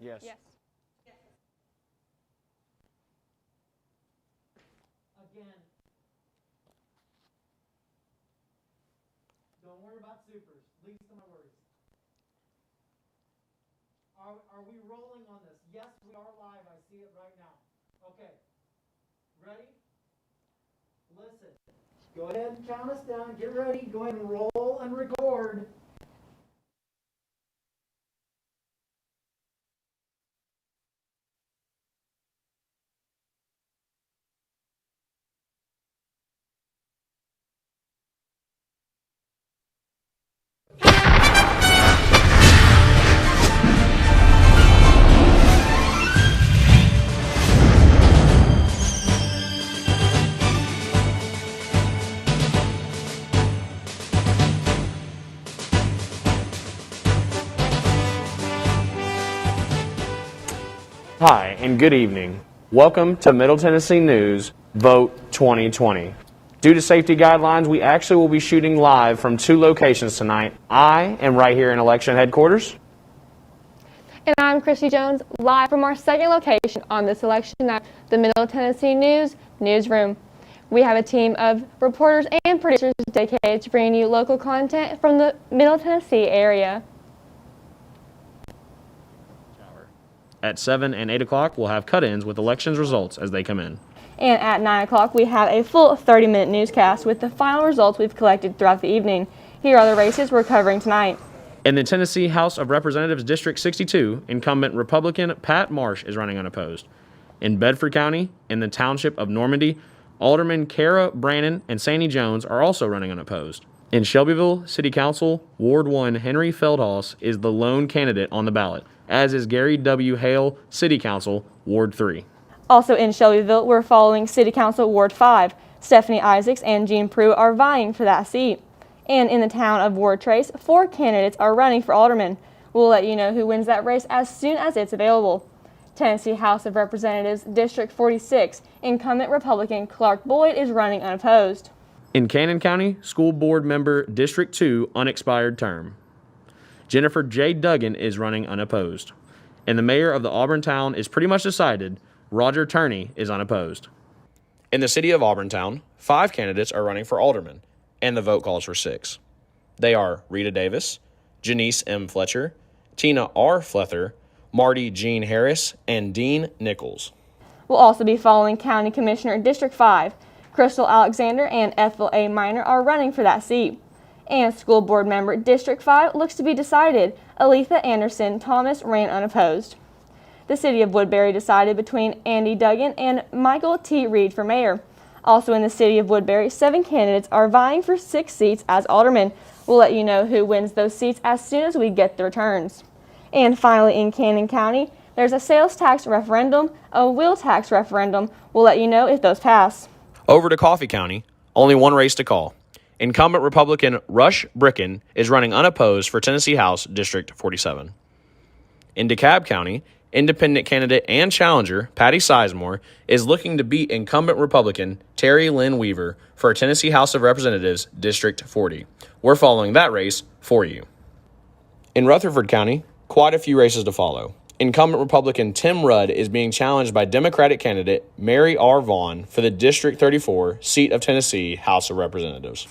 Yes. Yes. Again, don't worry about supers. Least of my worries. Are we rolling on this? Yes, we are live. I see it right now. Okay. Ready? Listen. Go ahead and count us down. Get ready. Go ahead and roll and record. Hi, and good evening. Welcome to Middle Tennessee News Vote 2020. Due to safety guidelines, we actually will be shooting live from 2 locations tonight. I am right here in election headquarters. And I'm Christy Jones, live from our second location on this election night, the Middle Tennessee News Newsroom. We have a team of reporters and producers dedicated to bringing you local content from the Middle Tennessee area. At 7 and 8 o'clock, we'll have cut-ins with elections results as they come in. And at 9 o'clock, we have a full 30-minute newscast with the final results we've collected throughout the evening. Here are the races we're covering tonight. In the Tennessee House of Representatives District 62, incumbent Republican Pat Marsh is running unopposed. In Bedford County, in the township of Normandy, Alderman Kara Brannon and Sandy Jones are also running unopposed. In Shelbyville City Council, Ward 1 Henry Feldhaus is the lone candidate on the ballot, as is Gary W. Haile City Council, Ward 3. Also in Shelbyville, we're following City Council Ward 5. Stephanie Isaacs and Jean Prue are vying for that seat. And in the town of Ward Trace, 4 candidates are running for alderman. We'll let you know who wins that race as soon as it's available. Tennessee House of Representatives District 46, incumbent Republican Clark Boyd is running unopposed. In Cannon County, School Board Member District 2, unexpired term. Jennifer J. Duggin is running unopposed. And the mayor of the Auburn town is pretty much decided. Roger Turney is unopposed. In the city of Auburntown, 5 candidates are running for alderman, and the vote calls for 6. They are Rita Davis, Janice M. Fletcher, Tina R. Fletcher, Marty Jean Harris, and Dean Nichols. We'll also be following County Commissioner District 5. Crystal Alexander and Ethel A. Minor are running for that seat. And School Board Member District 5 looks to be decided. Aletha Anderson Thomas ran unopposed. The city of Woodbury decided between Andy Duggin and Michael T. Reed for mayor. Also in the city of Woodbury, 7 candidates are vying for 6 seats as aldermen. We'll let you know who wins those seats as soon as we get the returns. And finally in Cannon County, there's a sales tax referendum, a wheel tax referendum. We'll let you know if those pass. Over to Coffee County, only one race to call. Incumbent Republican Rush Bricken is running unopposed for Tennessee House District 47. In DeKalb County, independent candidate and challenger Patty Sizemore is looking to beat incumbent Republican Terry Lynn Weaver for Tennessee House of Representatives District 40. We're following that race for you. In Rutherford County, quite a few races to follow. Incumbent Republican Tim Rudd is being challenged by Democratic candidate Mary R. Vaughn for the District 34 seat of Tennessee House of Representatives.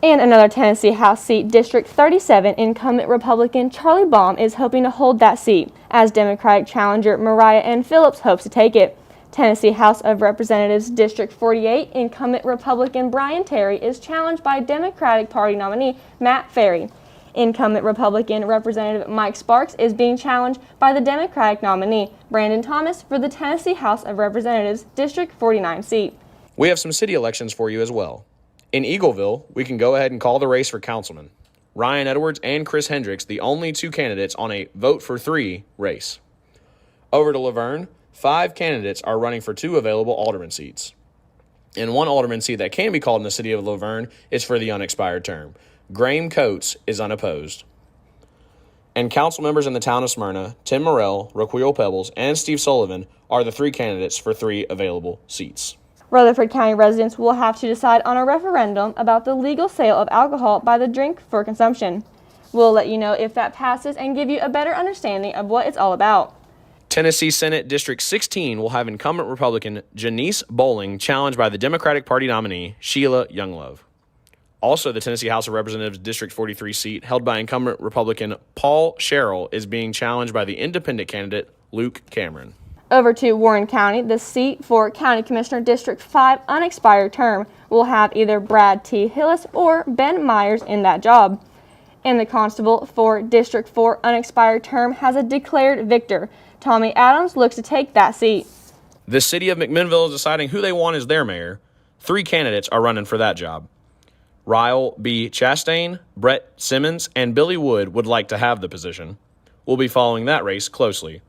And another Tennessee House seat, District 37, incumbent Republican Charlie Baum is hoping to hold that seat, as Democratic challenger Mariah N. Phillips hopes to take it. Tennessee House of Representatives District 48, incumbent Republican Bryan Terry is challenged by Democratic Party nominee Matt Ferry. Incumbent Republican Representative Mike Sparks is being challenged by the Democratic nominee Brandon Thomas for the Tennessee House of Representatives District 49 seat. We have some city elections for you as well. In Eagleville, we can go ahead and call the race for councilman. Ryan Edwards and Chris Hendricks, the only 2 candidates on a vote for 3 race. Over to Laverne, 5 candidates are running for 2 available alderman seats. And 1 alderman seat that can be called in the city of Laverne is for the unexpired term. Graeme Coates is unopposed. And council members in the town of Smyrna, Tim Morrell, Raquel Pebbles, and Steve Sullivan are the 3 candidates for 3 available seats. Rutherford County residents will have to decide on a referendum about the legal sale of alcohol by the drink for consumption. We'll let you know if that passes and give you a better understanding of what it's all about. Tennessee Senate District 16 will have incumbent Republican Janice Bowling challenged by the Democratic Party nominee Sheila Younglove. Also, the Tennessee House of Representatives District 43 seat held by incumbent Republican Paul Sherrill is being challenged by the independent candidate Luke Cameron. Over to Warren County, the seat for County Commissioner District 5 unexpired term will have either Brad T. Hillis or Ben Myers in that job. And the constable for District 4 unexpired term has a declared victor. Tommy Adams looks to take that seat. The city of McMinnville is deciding who they want as their mayor. 3 candidates are running for that job. Ryle B. Chastain, Brett Simmons, and Billy Wood would like to have the position. We'll be following that race closely.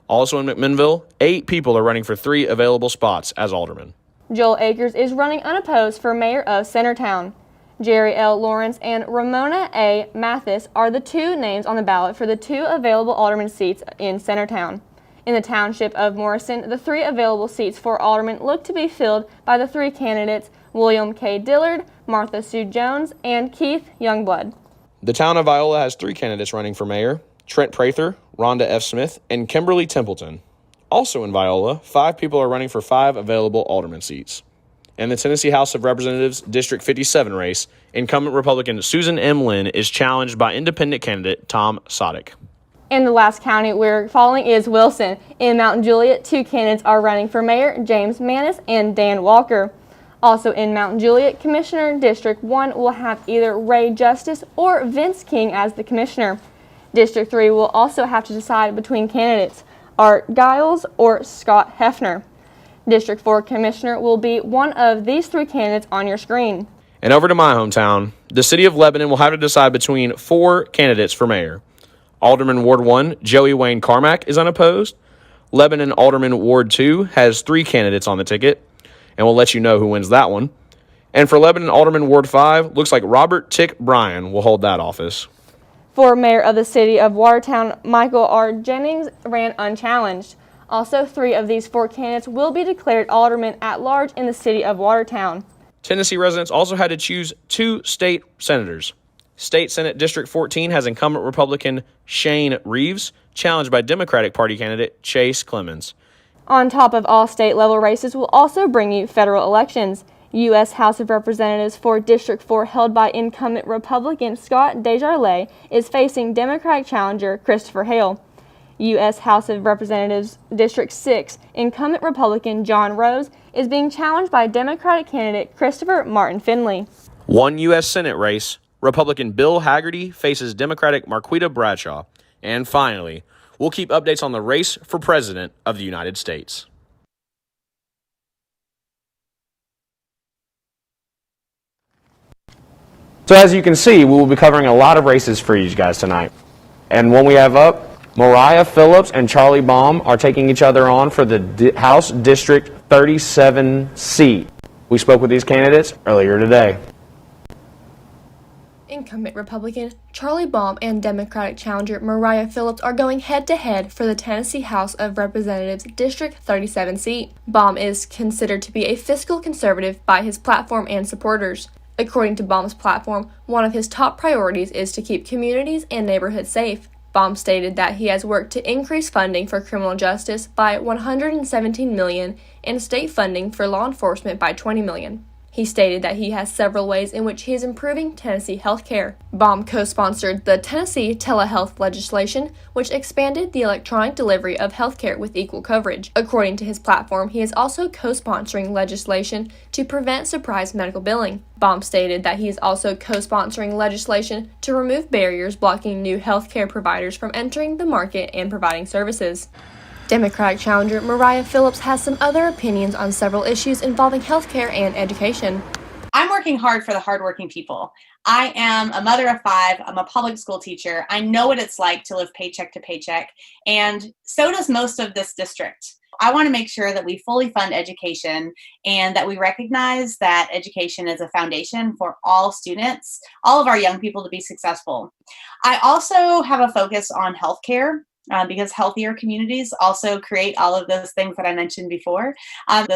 Also in McMinnville, 8 people are running for 3 available spots as aldermen. Joel Akers is running unopposed for mayor of Centertown. Jerry L. Lorance and Ramona A. Mathis are the 2 names on the ballot for the 2 available alderman seats in Centertown. In the township of Morrison, the 3 available seats for aldermen look to be filled by the 3 candidates William K. Dillard, Martha Sue Jones, and Keith Youngblood. The town of Viola has 3 candidates running for mayor: Trent Prather, Rhonda F. Smith, and Kimberly Templeton. Also in Viola, 5 people are running for 5 available alderman seats. In the Tennessee House of Representatives District 57 race, incumbent Republican Susan M. Lynn is challenged by independent candidate Tom Soddick. And the last county we're following is Wilson. In Mount Juliet, 2 candidates are running for mayor, James Maness and Dan Walker. Also in Mount Juliet, Commissioner District 1 will have either Ray Justice or Vince King as the commissioner. District 3 will also have to decide between candidates Art Giles or Scott Hefner. District 4 commissioner will be one of these 3 candidates on your screen. And over to my hometown, the city of Lebanon will have to decide between 4 candidates for mayor. Alderman Ward 1, Joey Wayne Carmack, is unopposed. Lebanon Alderman Ward 2 has 3 candidates on the ticket, and we'll let you know who wins that one. And for Lebanon Alderman Ward 5, looks like Robert Tick Bryan will hold that office. For mayor of the city of Watertown, Michael R.Jennings ran unchallenged. Also, 3 of these 4 candidates will be declared aldermen at large in the city of Watertown. Tennessee residents also had to choose 2 state senators. State Senate District 14 has incumbent Republican Shane Reeves, challenged by Democratic Party candidate Chase Clemens. On top of all state-level races, will also bring you federal elections. U.S. House of Representatives for District 4, held by incumbent Republican Scott Desjardins, is facing Democratic challenger Christopher Haile. U.S. House of Representatives District 6, incumbent Republican John Rose is being challenged by Democratic candidate Christopher Martin Finley. One U.S. Senate race, Republican Bill Haggerty faces Democratic Marquita Bradshaw. And finally, we'll keep updates on the race for President of the United States. So as you can see, we will be covering a lot of races for you guys tonight. And one we have up, Mariah Phillips and Charlie Baum are taking each other on for the House District 37 seat. We spoke with these candidates earlier today. Incumbent Republican Charlie Baum and Democratic challenger Mariah Phillips are going head-to-head for the Tennessee House of Representatives District 37 seat. Baum is considered to be a fiscal conservative by his platform and supporters. According to Baum's platform, one of his top priorities is to keep communities and neighborhoods safe. Baum stated that he has worked to increase funding for criminal justice by $117 million and state funding for law enforcement by $20 million. He stated that he has several ways in which he is improving Tennessee health care. Baum co-sponsored the Tennessee telehealth legislation, which expanded the electronic delivery of health care with equal coverage. According to his platform, he is also co-sponsoring legislation to prevent surprise medical billing. Baum stated that he is also co-sponsoring legislation to remove barriers blocking new health care providers from entering the market and providing services. Democratic challenger Mariah Phillips has some other opinions on several issues involving healthcare and education. I'm working hard for the hardworking people. I am a mother of 5. I'm a public school teacher. I know what it's like to live paycheck to paycheck, and so does most of this district. I want to make sure that we fully fund education and that we recognize that education is a foundation for all students, all of our young people to be successful. I also have a focus on healthcare. because healthier communities also create all of those things that I mentioned before. And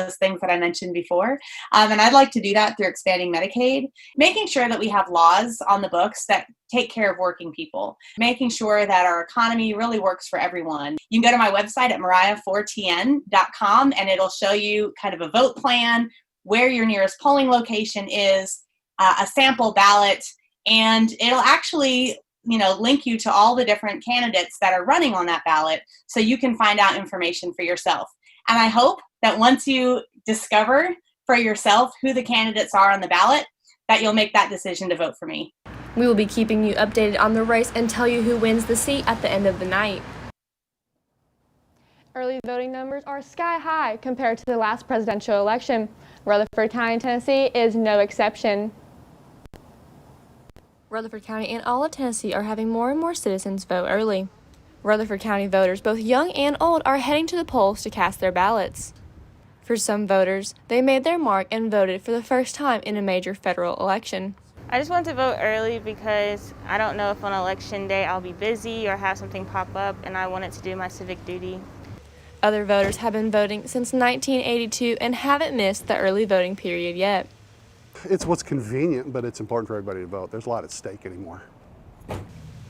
I'd like to do that through expanding Medicaid, making sure that we have laws on the books that take care of working people, making sure that our economy really works for everyone. You can go to my website at mariah4tn.com and it'll show you kind of a vote plan, where your nearest polling location is, a sample ballot, and it'll actually link you to all the different candidates that are running on that ballot so you can find out information for yourself. And I hope that once you discover for yourself who the candidates are on the ballot, that you'll make that decision to vote for me. We will be keeping you updated on the race and tell you who wins the seat at the end of the night. Early voting numbers are sky high compared to the last presidential election. Rutherford County, Tennessee is no exception. Rutherford County and all of Tennessee are having more and more citizens vote early. Rutherford County voters, both young and old, are heading to the polls to cast their ballots. For some voters, they made their mark and voted for the first time in a major federal election. I just want to vote early because I don't know if on election day I'll be busy or have something pop up, and I wanted to do my civic duty. Other voters have been voting since 1982 and haven't missed the early voting period yet. It's what's convenient, but it's important for everybody to vote. There's a lot at stake anymore.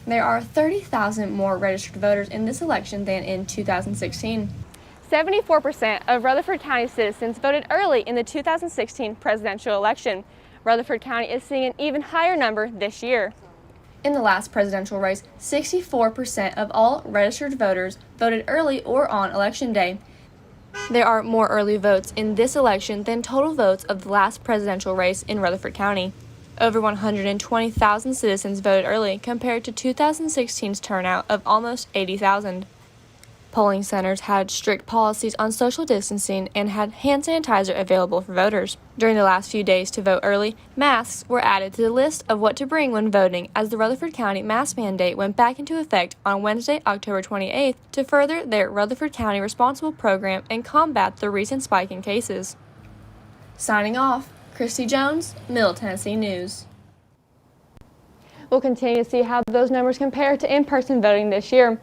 There are 30,000 more registered voters in this election than in 2016. 74% of Rutherford County citizens voted early in the 2016 presidential election. Rutherford County is seeing an even higher number this year. In the last presidential race, 64% of all registered voters voted early or on election day. There are more early votes in this election than total votes of the last presidential race in Rutherford County. Over 120,000 citizens voted early compared to 2016's turnout of almost 80,000. Polling centers had strict policies on social distancing and had hand sanitizer available for voters. During the last few days to vote early, masks were added to the list of what to bring when voting as the Rutherford County mask mandate went back into effect on Wednesday, October 28th to further their Rutherford County Responsible program and combat the recent spike in cases. Signing off, Christy Jones, Middle Tennessee News. We'll continue to see how those numbers compare to in-person voting this year.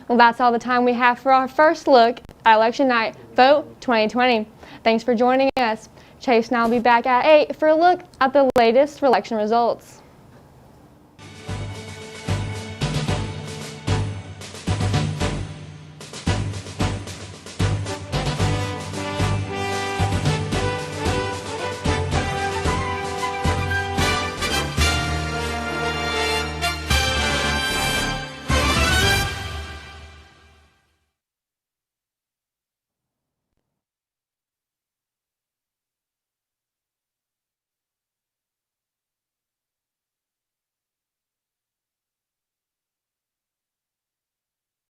Well, that's all the time we have for our first look at Election Night Vote 2020. Thanks for joining us. Chase and I will be back at 8 for a look at the latest election results.